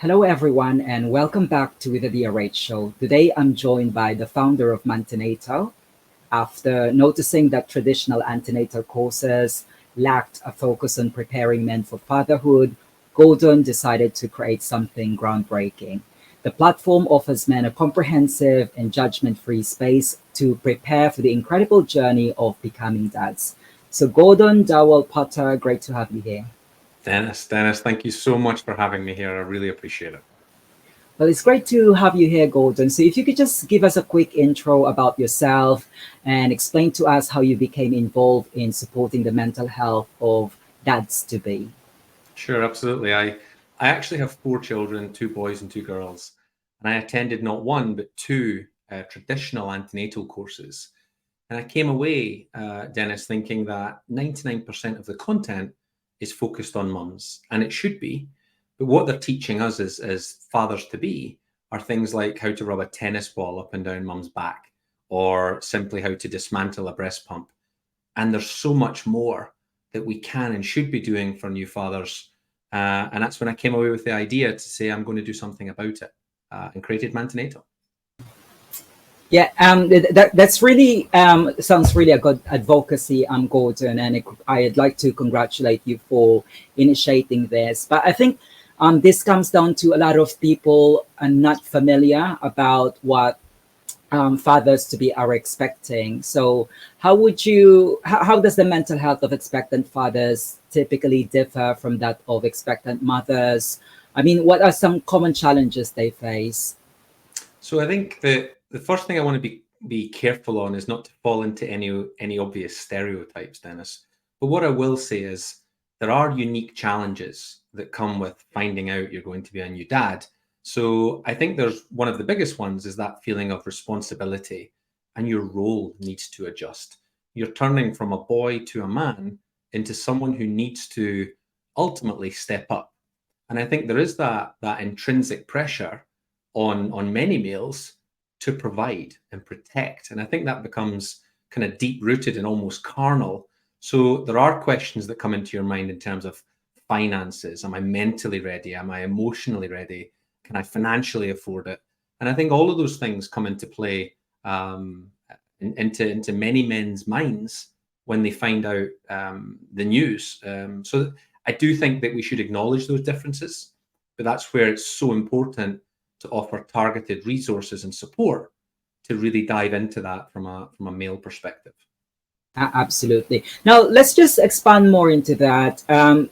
Hello, everyone, and welcome back to the DRH Show. Today, I'm joined by the founder of Manatal. After noticing that traditional antenatal courses lacked a focus on preparing men for fatherhood, Gordon decided to create something groundbreaking. The platform offers men a comprehensive and judgment-free space to prepare for the incredible journey of becoming dads. So, Gordon, Dowall-Potter, great to have you here. Dennis, thank you so much for having me here. I really appreciate it. Well, it's great to have you here, Gordon. So, if you could just give us a quick intro about yourself and explain to us how you became involved in supporting the mental health of dads to be. Sure, absolutely. I actually have four children, two boys and two girls, and I attended not one but two traditional antenatal courses. And I came away, Dennis, thinking that 99% of the content is focused on mums, and it should be. But what they're teaching us as fathers to be are things like how to rub a tennis ball up and down mum's back, or simply how to dismantle a breast pump. And there's so much more that we can and should be doing for new fathers. And that's when I came away with the idea to say I'm going to do something about it, and created Manatal. Yeah, that's really sounds really a good advocacy, Gordon, and I'd like to congratulate you for initiating this. But I think this comes down to a lot of people are not familiar about what fathers to be are expecting. So, how does the mental health of expectant fathers typically differ from that of expectant mothers? I mean, what are some common challenges they face? So I think the first thing I want to be careful on is not to fall into any obvious stereotypes, Dennis. But what I will say is there are unique challenges that come with finding out you're going to be a new dad. So I think there's one of the biggest ones is that feeling of responsibility, and your role needs to adjust. You're turning from a boy to a man into someone who needs to ultimately step up. And I think there is that intrinsic pressure on many males to provide and protect. And I think that becomes kind of deep rooted and almost carnal. So there are questions that come into your mind in terms of finances. Am I mentally ready? Am I emotionally ready? Can I financially afford it? And I think all of those things come into play, into many men's minds when they find out the news. So I do think that we should acknowledge those differences, but that's where it's so important to offer targeted resources and support to really dive into that from a male perspective. Absolutely. Now, let's just expand more into that.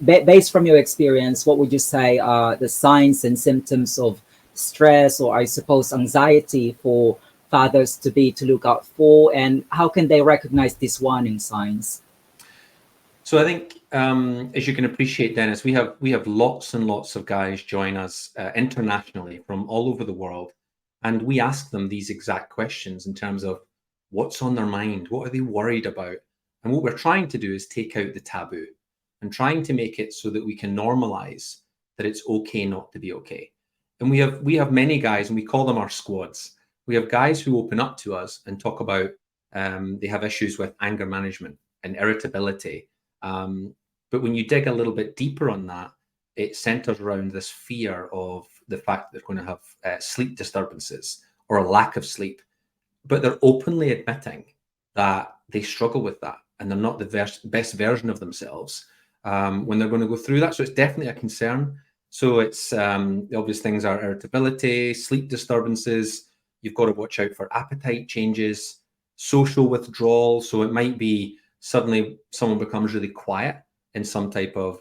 Based from your experience, what would you say are the signs and symptoms of stress, or I suppose anxiety, for fathers to be to look out for, and how can they recognize these warning signs? So I think, as you can appreciate, Dennis, we have lots and lots of guys join us internationally from all over the world, and we ask them these exact questions in terms of what's on their mind, what are they worried about, and what we're trying to do is take out the taboo and trying to make it so that we can normalize that it's okay not to be okay. And we have many guys, and we call them our squads. We have guys who open up to us and talk about they have issues with anger management and irritability. But when you dig a little bit deeper on that, it centers around this fear of the fact that they're going to have sleep disturbances or a lack of sleep. But they're openly admitting that they struggle with that and they're not the best version of themselves when they're going to go through that. So it's definitely a concern. So it's the obvious things are irritability, sleep disturbances. You've got to watch out for appetite changes, social withdrawal. So it might be suddenly someone becomes really quiet in some type of,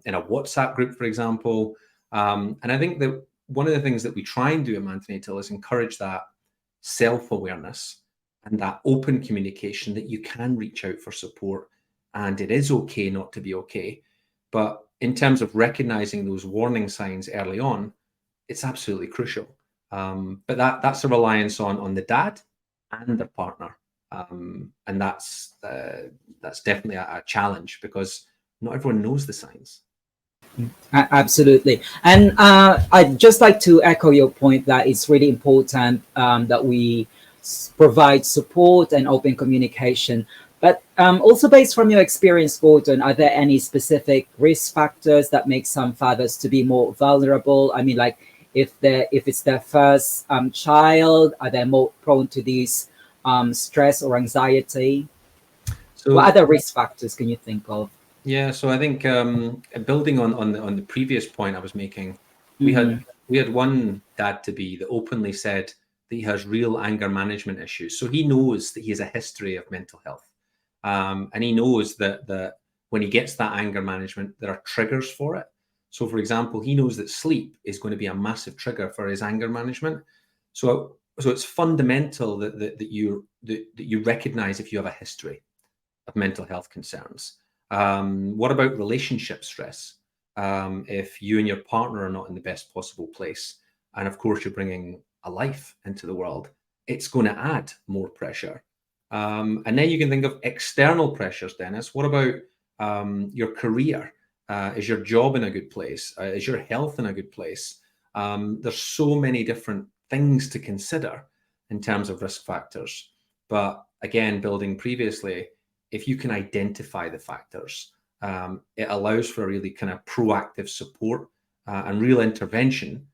in a WhatsApp group, for example. And I think that one of the things that we try and do at Manatal is encourage that self-awareness and that open communication that you can reach out for support and it is okay not to be okay. But in terms of recognizing those warning signs early on, it's absolutely crucial. But that's a reliance on the dad and their partner. And that's definitely a challenge because not everyone knows the signs. Absolutely. And I'd just like to echo your point that it's really important that we provide support and open communication. But also based from your experience, Gordon, are there any specific risk factors that make some fathers to be more vulnerable? I mean, like, if it's their first child, are they more prone to these stress or anxiety? What So other risk factors can you think of? yeah, so I think building on the previous point I was making, we had Hmm. we had one dad to be that openly said that he has real anger management issues. So he knows that he has a history of mental health, and he knows that when he gets that anger management, there are triggers for it. So, for example, he knows that sleep is going to be a massive trigger for his anger management. So it's fundamental that you recognize if you have a history of mental health concerns. What about relationship stress? If you and your partner are not in the best possible place, and of course you're bringing a life into the world, it's going to add more pressure. And then you can think of external pressures, Dennis. What about your career? Is your job in a good place? Is your health in a good place? There's so many different things to consider in terms of risk factors. But again, building previously, if you can identify the factors, it allows for a really kind of proactive support and real intervention.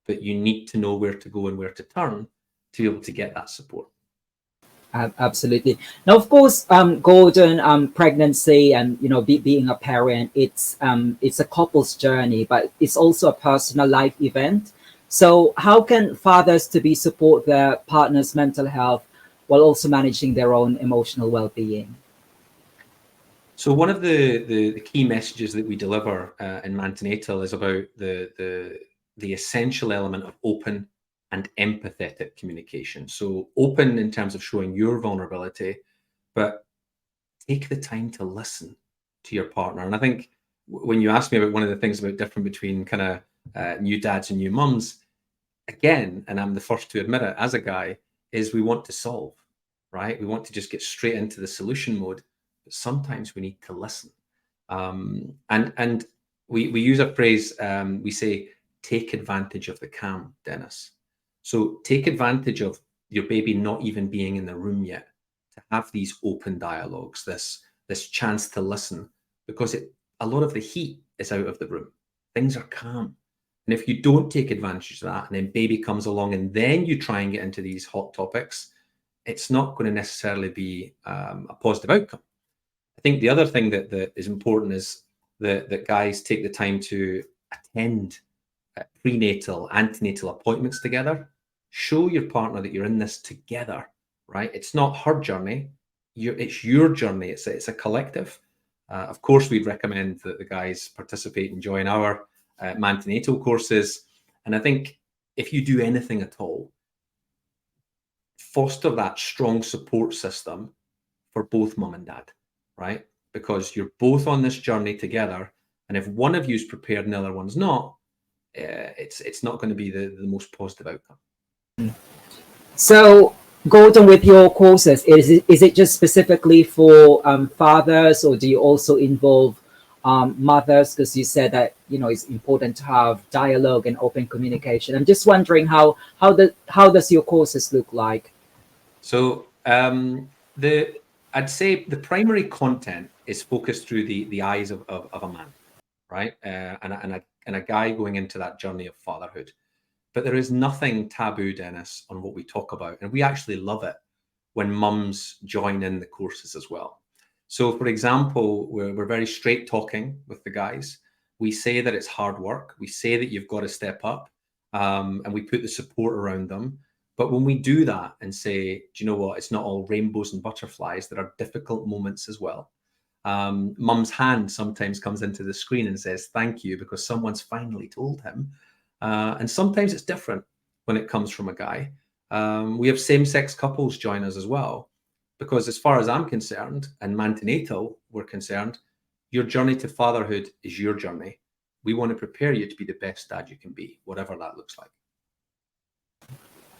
But you need to know where to go and where to turn to be able to get that support. Absolutely. Now, of course, Gordon, pregnancy and being a parent, it's a couple's journey, but it's also a personal life event. So, how can fathers to be support their partner's mental health while also managing their own emotional well-being? So one of the key messages that we deliver in Manatal is about the essential element of open and empathetic communication. So open in terms of showing your vulnerability, but take the time to listen to your partner. And I think when you asked me about one of the things about different between kind of new dads and new mums, again, and I'm the first to admit it as a guy, is we want to solve, right? We want to just get straight into the solution mode, but sometimes we need to listen. And we use a phrase, we say, take advantage of the calm, Dennis. So take advantage of your baby not even being in the room yet to have these open dialogues, this chance to listen, because a lot of the heat is out of the room. Things are calm. And if you don't take advantage of that, and then baby comes along, and then you try and get into these hot topics, it's not going to necessarily be a positive outcome. I think the other thing that is important is that guys take the time to attend prenatal, antenatal appointments together. Show your partner that you're in this together, right? It's not her journey. It's your journey. It's a collective. Of course, we'd recommend that the guys participate and join our Manatal courses. And I think if you do anything at all, foster that strong support system for both mum and dad, right? Because you're both on this journey together. And if one of you is prepared and the other one's not, it's not going to be the most positive outcome. So, Gordon, with your courses, is it just specifically for fathers, or do you also involve mothers? Because you said that it's important to have dialogue and open communication. I'm just wondering how does your courses look like? So I'd say the primary content is focused through the eyes of a man, right? And a guy going into that journey of fatherhood. But there is nothing taboo, Dennis, on what we talk about. And we actually love it when mums join in the courses as well. So, for example, we're very straight talking with the guys. We say that it's hard work. We say that you've got to step up, and we put the support around them. But when we do that and say, do you know what? It's not all rainbows and butterflies. There are difficult moments as well. Mum's hand sometimes comes into the screen and says, thank you, because someone's finally told him. And sometimes it's different when it comes from a guy. We have same-sex couples join us as well, because as far as I'm concerned, and Manatal we're concerned, your journey to fatherhood is your journey. We want to prepare you to be the best dad you can be, whatever that looks like.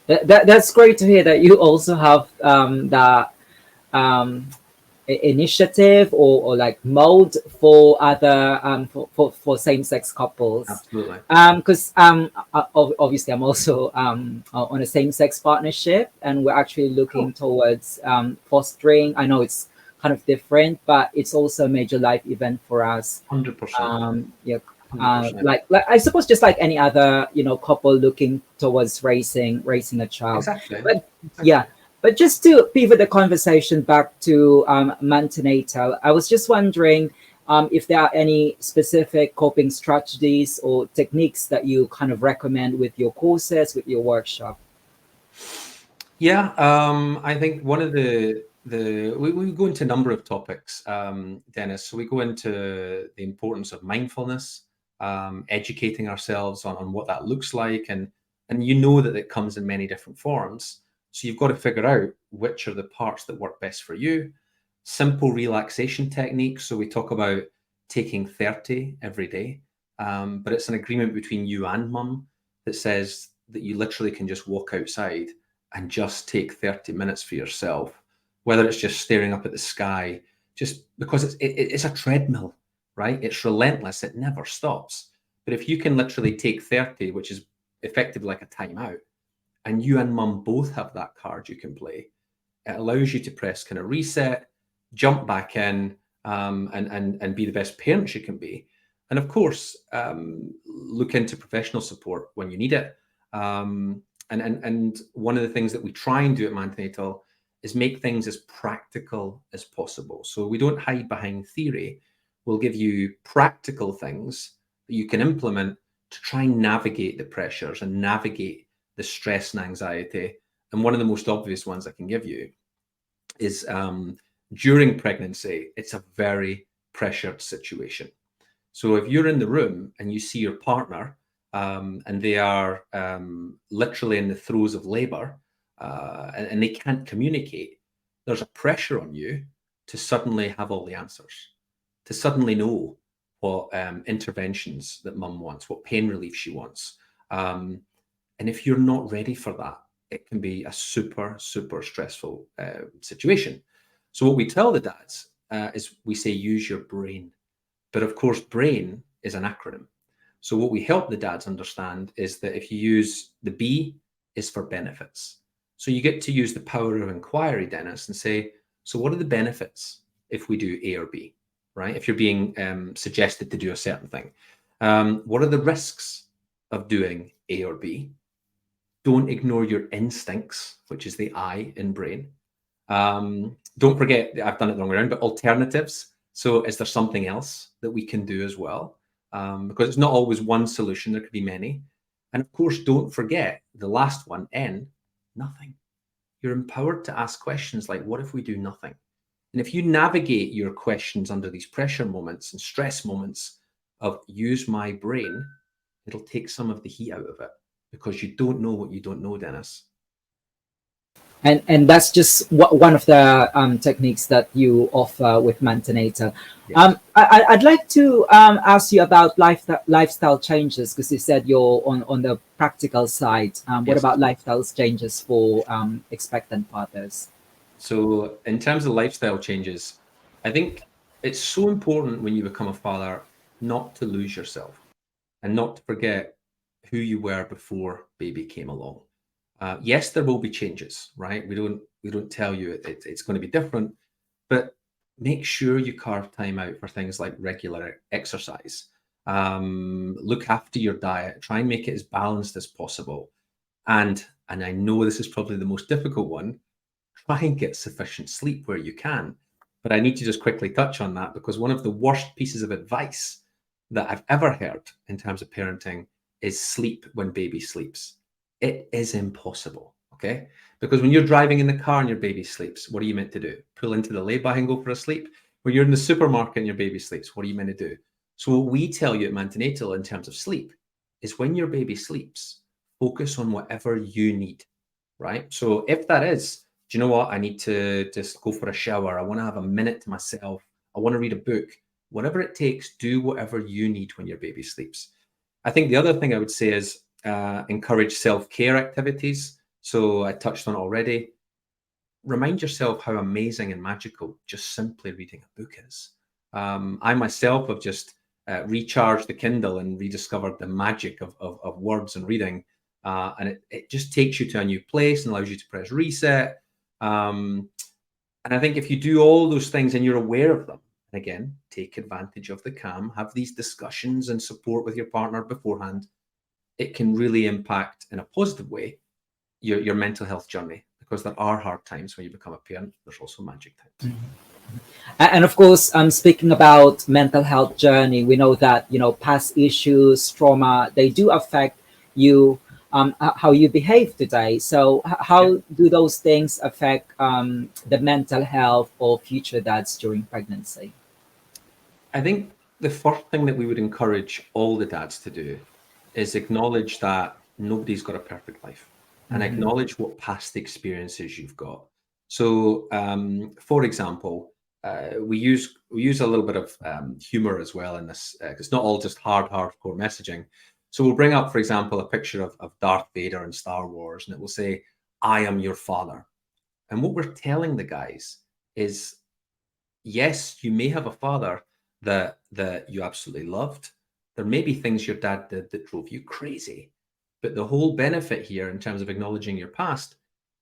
That's great to hear that you also have that initiative or like mode for other for same-sex couples. Absolutely. Because obviously I'm also on a same-sex partnership, and we're actually looking towards fostering. I know it's kind of different, but it's also a major life event for us. 100%. Yeah, 100%. Like I suppose just like any other, couple looking towards raising a child. Exactly. But yeah, Exactly. but just to pivot the conversation back to antenatal, I was just wondering if there are any specific coping strategies or techniques that you kind of recommend with your courses, with your workshop. Yeah, I think one of we go into a number of topics, Dennis. So we go into the importance of mindfulness, educating ourselves on what that looks like, and you know that it comes in many different forms. So you've got to figure out which are the parts that work best for you. Simple relaxation techniques. So we talk about taking 30 every day, but it's an agreement between you and mum that says that you literally can just walk outside and just take 30 minutes for yourself, whether it's just staring up at the sky, just because it's a treadmill, right? It's relentless, it never stops. But if you can literally take 30, which is effectively like a timeout, and you and mum both have that card you can play, it allows you to press kind of reset, jump back in, and be the best parents you can be. And of course, look into professional support when you need it. And one of the things that we try and do at Manatal is make things as practical as possible. So we don't hide behind theory. We'll give you practical things that you can implement to try and navigate the pressures and navigate the stress and anxiety. And one of the most obvious ones I can give you is during pregnancy, it's a very pressured situation. So if you're in the room and you see your partner and they are literally in the throes of labor and they can't communicate, there's a pressure on you to suddenly have all the answers, to suddenly know what interventions that mum wants, what pain relief she wants. And if you're not ready for that, it can be a super, super stressful situation. So what we tell the dads is we say, use your brain. But of course, brain is an acronym. So what we help the dads understand is that if you use the B is for benefits. So you get to use the power of inquiry, Dennis, and say, so what are the benefits if we do A or B, right? If you're being suggested to do a certain thing. What are the risks of doing A or B? Don't ignore your instincts, which is the I in brain. Don't forget, I've done it the wrong way around, but alternatives. So is there something else that we can do as well? Because it's not always one solution, there could be many. And of course, don't forget the last one, N, nothing. You're empowered to ask questions like, what if we do nothing? And if you navigate your questions under these pressure moments and stress moments of use my brain, it'll take some of the heat out of it because you don't know what you don't know, Dennis. And that's just one of the techniques that you offer with Mantinator. Yes. I'd like to ask you about lifestyle changes, because you said you're on the practical side. What Yes. about lifestyle changes for expectant fathers? So in terms of lifestyle changes, I think it's so important when you become a father not to lose yourself and not to forget who you were before baby came along. Yes, there will be changes, right? We don't tell you it's going to be different, but make sure you carve time out for things like regular exercise. Look after your diet. Try and make it as balanced as possible. And I know this is probably the most difficult one. Try and get sufficient sleep where you can. But I need to just quickly touch on that because one of the worst pieces of advice that I've ever heard in terms of parenting is sleep when baby sleeps. It is impossible, okay? Because when you're driving in the car and your baby sleeps, what are you meant to do? Pull into the lay-by and go for a sleep? When you're in the supermarket and your baby sleeps, what are you meant to do? So what we tell you at Mantinatal in terms of sleep is when your baby sleeps, focus on whatever you need, right? So if that is, do you know what? I need to just go for a shower. I want to have a minute to myself. I want to read a book. Whatever it takes, do whatever you need when your baby sleeps. I think the other thing I would say is encourage self-care activities. So I touched on it already. Remind yourself how amazing and magical just simply reading a book is. I myself have just recharged the Kindle and rediscovered the magic of words and reading. And it just takes you to a new place and allows you to press reset. And I think if you do all those things and you're aware of them And again, take advantage of the calm, have these discussions and support with your partner beforehand. It can really impact in a positive way your mental health journey, because there are hard times when you become a parent. There's also magic times. And of course, speaking about mental health journey, we know that past issues, trauma, they do affect you, how you behave today. So Yeah. how do those things affect the mental health of future dads during pregnancy? I think the first thing that we would encourage all the dads to do is acknowledge that nobody's got a perfect life, and Hmm. acknowledge what past experiences you've got. So, for example, we use a little bit of humor as well in this. It's not all just hardcore messaging. So we'll bring up, for example, a picture of Darth Vader in Star Wars, and it will say, "I am your father." And what we're telling the guys is, yes, you may have a father that you absolutely loved. There may be things your dad did that drove you crazy. But the whole benefit here, in terms of acknowledging your past,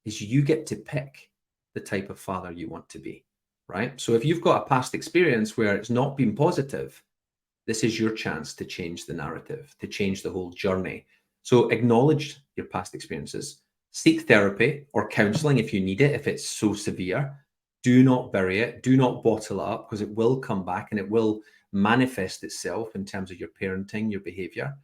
is you get to pick the type of father you want to be, right? So if you've got a past experience where it's not been positive, this is your chance to change the narrative, to change the whole journey. So acknowledge your past experiences, seek therapy or counseling if you need it, if it's so severe. Do not bury it, do not bottle it up, because it will come back and it will manifest itself in terms of your parenting, your behavior.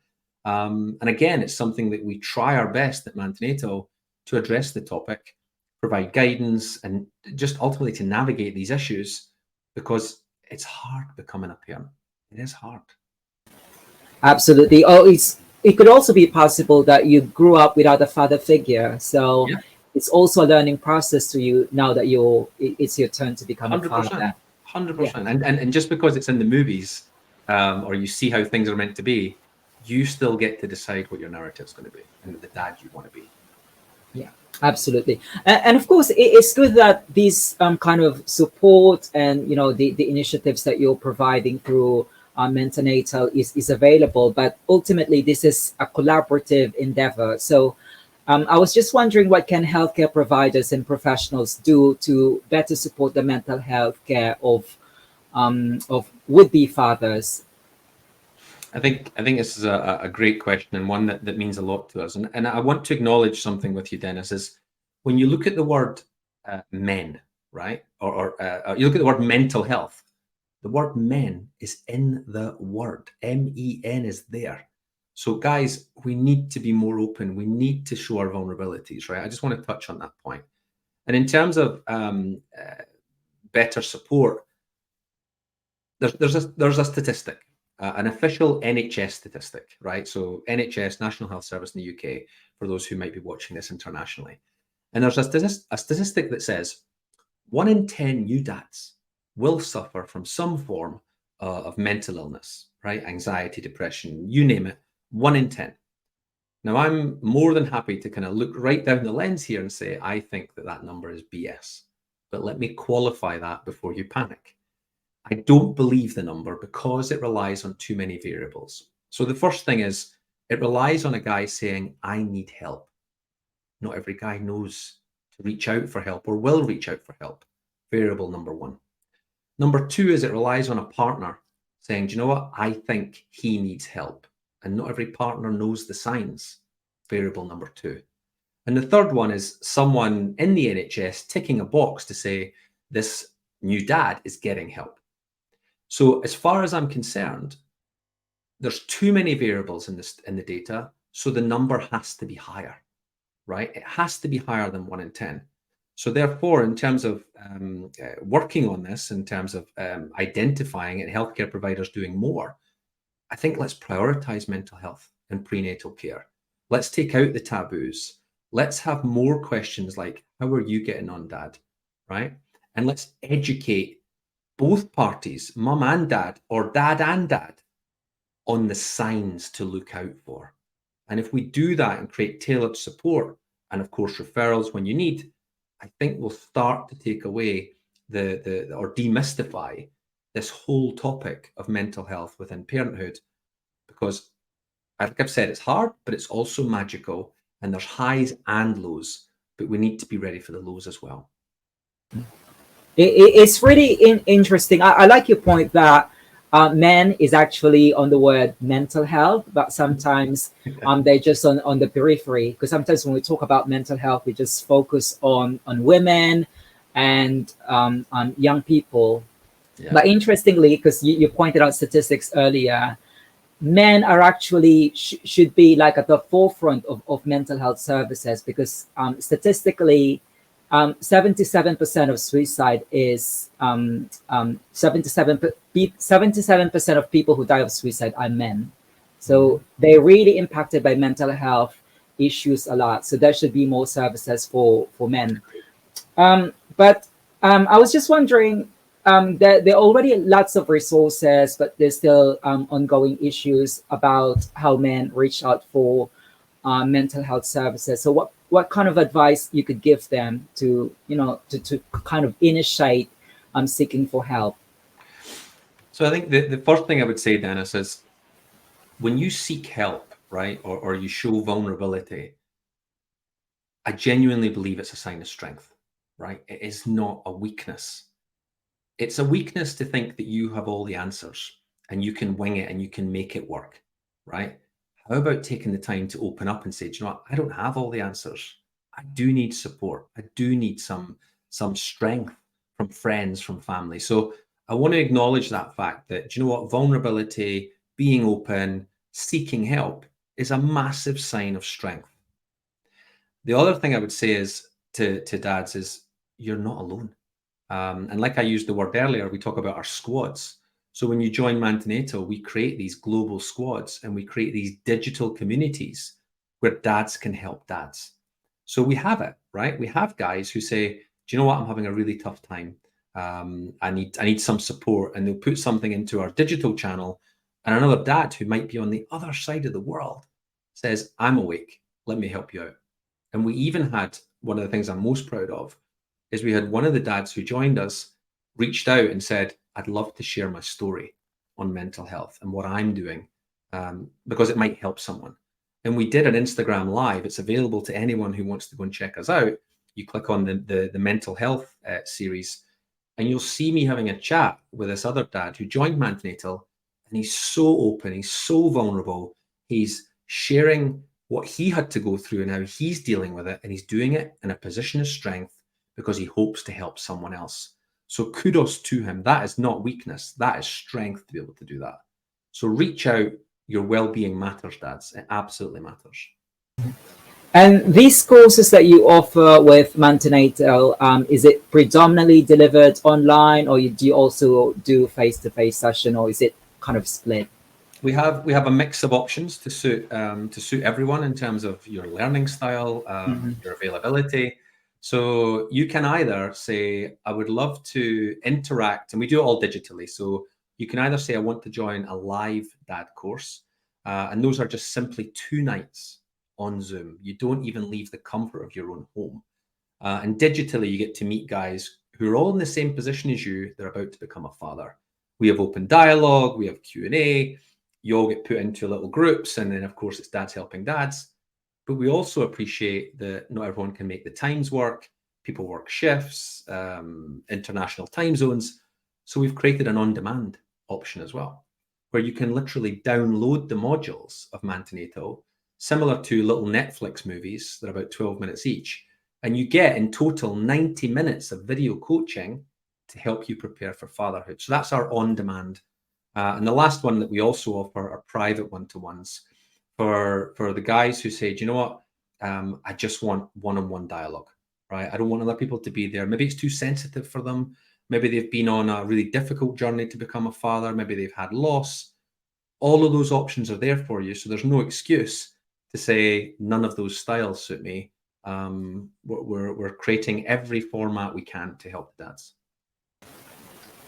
And again, it's something that we try our best at Manatal to address the topic, provide guidance, and just ultimately to navigate these issues, because it's hard becoming a parent. It is hard. Absolutely. Oh, it could also be possible that you grew up without a father figure. So Yeah, it's also a learning process to you now that it's your turn to become a 100%. father. Yeah. 100%. And just because it's in the movies, or you see how things are meant to be, you still get to decide what your narrative is going to be and the dad you want to be. Yeah, absolutely. And of course, it's good that these kind of support and the initiatives that you're providing through Manatal is available. But ultimately, this is a collaborative endeavor. So I was just wondering, what can healthcare providers and professionals do to better support the mental health care of would-be fathers? I think this is a great question, and one that means a lot to us. And I want to acknowledge something with you, Dennis, is when you look at the word men, right? Or you look at the word mental health, the word men is in the word. MEN is there. So, guys, we need to be more open. We need to show our vulnerabilities, right? I just want to touch on that point. And in terms of better support, there's a statistic, an official NHS statistic, right? So NHS, National Health Service in the UK, for those who might be watching this internationally. And there's a statistic that says 1 in 10 new dads will suffer from some form of mental illness, right? Anxiety, depression, you name it, 1 in 10. Now, I'm more than happy to kind of look right down the lens here and say, I think that number is BS. But let me qualify that before you panic. I don't believe the number because it relies on too many variables. So the first thing is, it relies on a guy saying, I need help. Not every guy knows to reach out for help or will reach out for help. Variable number one. Number two is, it relies on a partner saying, do you know what? I think he needs help. And not every partner knows the signs. Variable number two. And the third one is someone in the NHS ticking a box to say, this new dad is getting help. So as far as I'm concerned, there's too many variables in the data, so the number has to be higher, right? It has to be higher than 1 in 10. So therefore, in terms of working on this, in terms of identifying and healthcare providers doing more, I think let's prioritize mental health and prenatal care. Let's take out the taboos. Let's have more questions like, how are you getting on, dad? Right? And let's educate both parties, mum and dad, or dad and dad, on the signs to look out for. And if we do that and create tailored support, and of course referrals when you need, I think we'll start to take away or demystify this whole topic of mental health within parenthood. Because, like I've said, it's hard, but it's also magical, and there's highs and lows, but we need to be ready for the lows as well. It's really interesting. I like your point that men is actually on the word mental health, but sometimes they're just on the periphery. Because sometimes when we talk about mental health, we just focus on women and on young people. Yeah. But interestingly, because you pointed out statistics earlier, men are actually should be like at the forefront of mental health services because statistically 77% of suicide is 77% of people who die of suicide are men, so they're really impacted by mental health issues a lot, so there should be more services for men. But I was just wondering, there are already lots of resources, but there's still ongoing issues about how men reach out for mental health services. So what kind of advice you could give them to, to kind of initiate seeking for help? So I think the first thing I would say, Dennis, is when you seek help, right, or you show vulnerability, I genuinely believe it's a sign of strength, right? It is not a weakness. It's a weakness to think that you have all the answers and you can wing it and you can make it work, right? How about taking the time to open up and say, do you know what? I don't have all the answers. I do need support. I do need some strength from friends, from family. So I want to acknowledge that fact that, do you know what? Vulnerability, being open, seeking help is a massive sign of strength. The other thing I would say is to dads is you're not alone. And like I used the word earlier, we talk about our squads. So when you join Manatal, we create these global squads and we create these digital communities where dads can help dads. So we have it, right? We have guys who say, do you know what? I'm having a really tough time. I need some support. And they'll put something into our digital channel. And another dad who might be on the other side of the world says, I'm awake. Let me help you out. And we even had one of the things I'm most proud of is we had one of the dads who joined us reached out and said, I'd love to share my story on mental health and what I'm doing because it might help someone. And we did an Instagram live. It's available to anyone who wants to go and check us out. You click on the mental health series and you'll see me having a chat with this other dad who joined Manatal, and he's so open, he's so vulnerable. He's sharing what he had to go through and how he's dealing with it, and he's doing it in a position of strength because he hopes to help someone else. So kudos to him. That is not weakness. That is strength to be able to do that. So reach out. Your well-being matters, dads. It absolutely matters. And these courses that you offer with Manatal, is it predominantly delivered online, or do you also do face-to-face session, or is it kind of split? We have a mix of options to suit everyone in terms of your learning style, your availability. So you can either say, I would love to interact, and we do it all digitally. So you can either say, I want to join a live dad course, and those are just simply 2 nights on Zoom. You don't even leave the comfort of your own home. And digitally, you get to meet guys who are all in the same position as you. They're about to become a father. We have open dialogue, we have Q&A. You all get put into little groups, and then of course it's dads helping dads. But we also appreciate that not everyone can make the times work. People work shifts, international time zones. So we've created an on-demand option as well, where you can literally download the modules of Manatal, similar to little Netflix movies. They're about 12 minutes each. And you get in total 90 minutes of video coaching to help you prepare for fatherhood. So that's our on-demand. And the last one that we also offer are private one-to-ones for the guys who say, do you know what? I just want one-on-one dialogue, right? I don't want other people to be there. Maybe it's too sensitive for them. Maybe they've been on a really difficult journey to become a father. Maybe they've had loss. All of those options are there for you. So there's no excuse to say none of those styles suit me. We're creating every format we can to help the dads.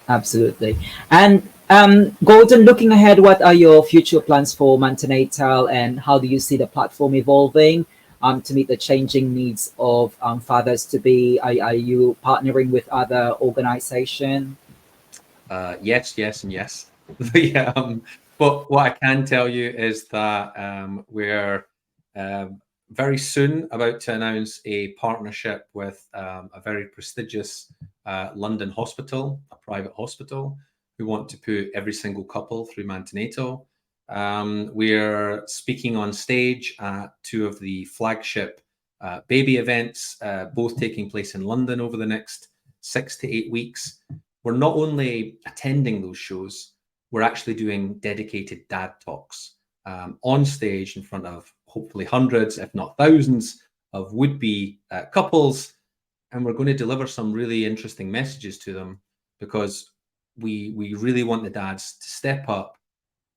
Absolutely. And Gordon, looking ahead, what are your future plans for Manatal, and how do you see the platform evolving to meet the changing needs of fathers to be? Are you partnering with other organizations? Yes, yes, and yes. Yeah, but what I can tell you is that we're very soon about to announce a partnership with a very prestigious London Hospital, a private hospital, who want to put every single couple through Manatal. We're speaking on stage at 2 of the flagship baby events, both taking place in London over the next 6 to 8 weeks. We're not only attending those shows, we're actually doing dedicated dad talks on stage in front of hopefully hundreds, if not thousands, of would-be couples. And we're going to deliver some really interesting messages to them, because we really want the dads to step up,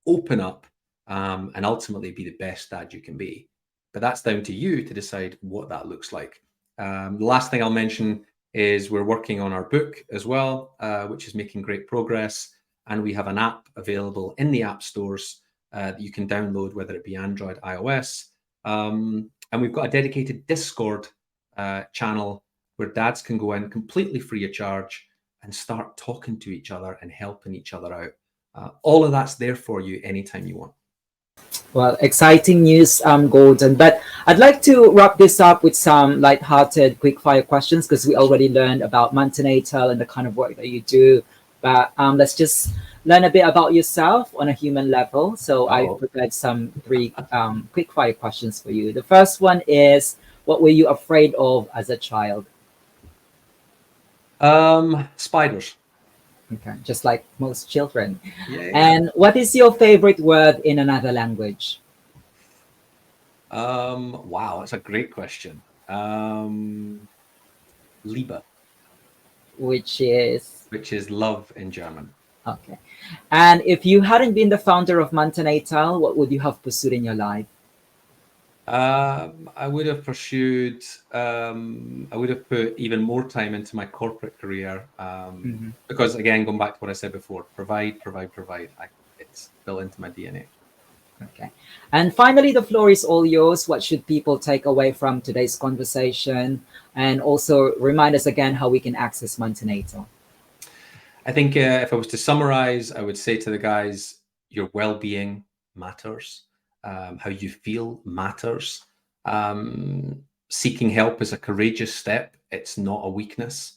open up, and ultimately be the best dad you can be. But that's down to you to decide what that looks like. The last thing I'll mention is we're working on our book as well, which is making great progress. And we have an app available in the app stores that you can download, whether it be Android, iOS. And we've got a dedicated Discord channel where dads can go in completely free of charge and start talking to each other and helping each other out. All of that's there for you anytime you want. Well, exciting news, Gordon. But I'd like to wrap this up with some light-hearted, quick-fire questions, because we already learned about Manatal and the kind of work that you do. But let's just learn a bit about yourself on a human level. So I've prepared some 3 quick-fire questions for you. The first one is, what were you afraid of as a child? Spiders. Okay, just like most children. Yeah. And what is your favorite word in another language? Wow, that's a great question. Liebe, Which is love in German. okay. And if you hadn't been the founder of Manatal, what would you have pursued in your life? I would have pursued, I would have put even more time into my corporate career, because again, going back to what I said before, provide. It's built into my DNA. Okay. And finally, the floor is all yours. What should people take away from today's conversation? And also remind us again how we can access Manatal. I think if I was to summarize, I would say to the guys, your well-being matters. How you feel matters. Seeking help is a courageous step. It's not a weakness.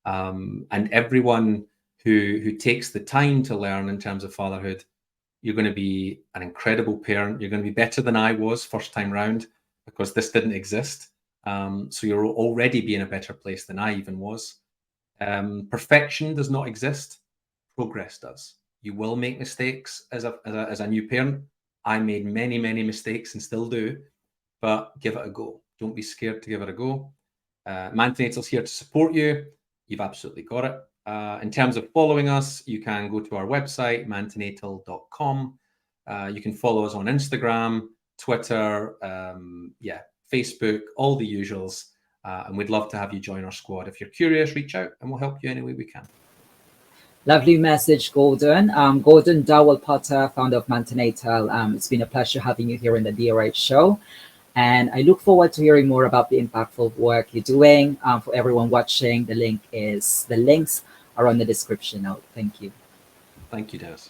And everyone who takes the time to learn in terms of fatherhood, you're going to be an incredible parent. You're going to be better than I was first time round, because this didn't exist. So you'll already be in a better place than I even was. Perfection does not exist. Progress does. You will make mistakes as a new parent. I made many, many mistakes and still do, but give it a go. Don't be scared to give it a go. Manatal's here to support you. You've absolutely got it. In terms of following us, you can go to our website, antenatal.com. You can follow us on Instagram, Twitter, Facebook, all the usuals. And we'd love to have you join our squad. If you're curious, reach out and we'll help you any way we can. Lovely message, Gordon. Gordon Dowall-Potter, founder of Manatal. It's been a pleasure having you here in the DRH show. And I look forward to hearing more about the impactful work you're doing. For everyone watching, the links are on the description note. Thank you. Thank you, Des.